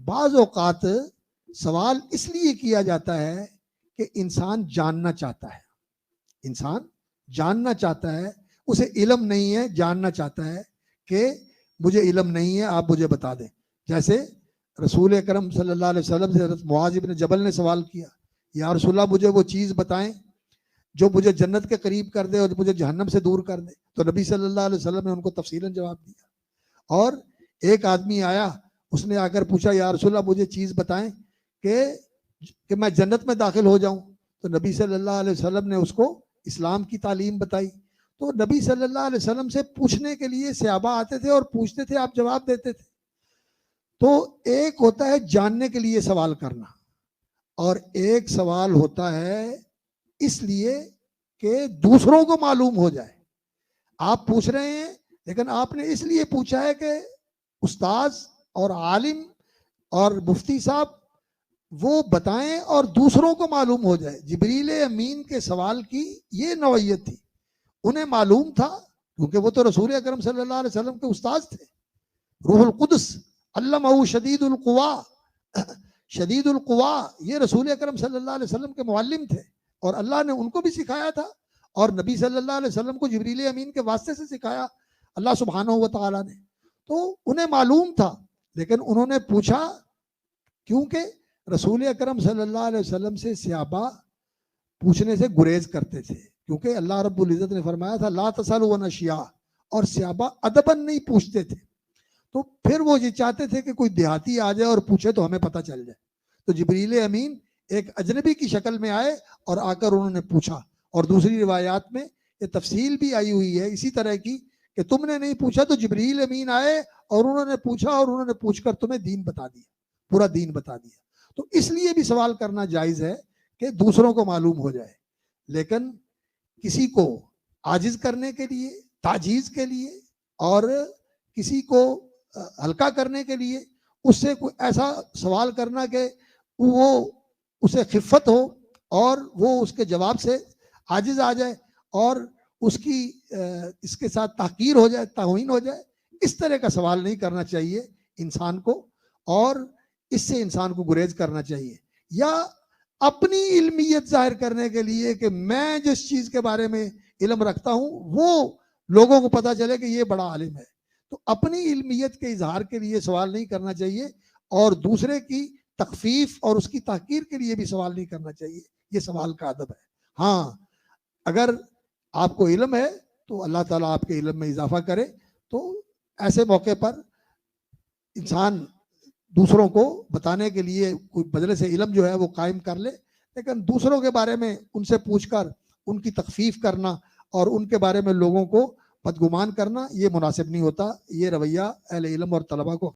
بعض اوقات سوال اس لیے کیا جاتا ہے کہ انسان جاننا چاہتا ہے، انسان جاننا چاہتا ہے، اسے علم نہیں ہے، جاننا چاہتا ہے کہ مجھے علم نہیں ہے، آپ مجھے بتا دیں. جیسے رسول اکرم صلی اللہ علیہ وسلم سے حضرت معاذ بن جبل نے سوال کیا، یا رسول اللہ مجھے وہ چیز بتائیں جو مجھے جنت کے قریب کر دے اور مجھے جہنم سے دور کر دے. تو نبی صلی اللہ علیہ وسلم نے ان کو تفصیلاً جواب دیا. اور ایک آدمی آیا، اس نے آ کر پوچھا یا رسول اللہ مجھے چیز بتائیں کہ میں جنت میں داخل ہو جاؤں. تو نبی صلی اللہ علیہ وسلم نے اس کو اسلام کی تعلیم بتائی. تو نبی صلی اللہ علیہ وسلم سے پوچھنے کے لیے صحابہ آتے تھے اور پوچھتے تھے، آپ جواب دیتے تھے. تو ایک ہوتا ہے جاننے کے لیے سوال کرنا، اور ایک سوال ہوتا ہے اس لیے کہ دوسروں کو معلوم ہو جائے. آپ پوچھ رہے ہیں لیکن آپ نے اس لیے پوچھا ہے کہ استاذ اور عالم اور مفتی صاحب وہ بتائیں اور دوسروں کو معلوم ہو جائے. جبریل امین کے سوال کی یہ نوعیت تھی. انہیں معلوم تھا کیونکہ وہ تو رسول اکرم صلی اللہ علیہ وسلم کے استاذ تھے. روح القدس علمہ شدید القوا، شدید القوا یہ رسول اکرم صلی اللہ علیہ وسلم کے معلم تھے، اور اللہ نے ان کو بھی سکھایا تھا، اور نبی صلی اللہ علیہ وسلم کو جبریل امین کے واسطے سے سکھایا اللہ سبحانہ و تعالیٰ نے. تو انہیں معلوم تھا، لیکن انہوں نے پوچھا کیونکہ رسول اکرم صلی اللہ علیہ وسلم سے صحابہ پوچھنے سے گریز کرتے تھے، کیونکہ اللہ رب العزت نے فرمایا تھا لا تسألوا عن اشیاء، اور صحابہ ادباً نہیں پوچھتے تھے. تو پھر وہ یہ چاہتے تھے کہ کوئی دیہاتی آ جائے اور پوچھے تو ہمیں پتہ چل جائے. تو جبریل امین ایک اجنبی کی شکل میں آئے اور آ کر انہوں نے پوچھا. اور دوسری روایات میں یہ تفصیل بھی آئی ہوئی ہے اسی طرح کی کہ تم نے نہیں پوچھا تو جبریل امین آئے اور انہوں نے پوچھا، اور انہوں نے پوچھ کر تمہیں دین بتا دیا، پورا دین بتا دیا. تو اس لیے بھی سوال کرنا جائز ہے کہ دوسروں کو معلوم ہو جائے، لیکن کسی کو عاجز کرنے کے لیے، تعجیز کے لیے، اور کسی کو ہلکا کرنے کے لیے اس سے کوئی ایسا سوال کرنا کہ وہ اسے خفت ہو اور وہ اس کے جواب سے عاجز آ جائے اور اس کی اس کے ساتھ تحقیر ہو جائے، توہین ہو جائے، اس طرح کا سوال نہیں کرنا چاہیے انسان کو، اور اس سے انسان کو گریز کرنا چاہیے. یا اپنی علمیت ظاہر کرنے کے لیے کہ میں جس چیز کے بارے میں علم رکھتا ہوں وہ لوگوں کو پتہ چلے کہ یہ بڑا عالم ہے، تو اپنی علمیت کے اظہار کے لیے سوال نہیں کرنا چاہیے، اور دوسرے کی تخفیف اور اس کی تحقیر کے لیے بھی سوال نہیں کرنا چاہیے. یہ سوال کا ادب ہے. ہاں اگر آپ کو علم ہے تو اللہ تعالیٰ آپ کے علم میں اضافہ کرے، تو ایسے موقع پر انسان دوسروں کو بتانے کے لیے کوئی مجلس علم جو ہے وہ قائم کر لے، لیکن دوسروں کے بارے میں ان سے پوچھ کر ان کی تخفیف کرنا اور ان کے بارے میں لوگوں کو بدگمان کرنا یہ مناسب نہیں ہوتا. یہ رویہ اہل علم اور طلباء کو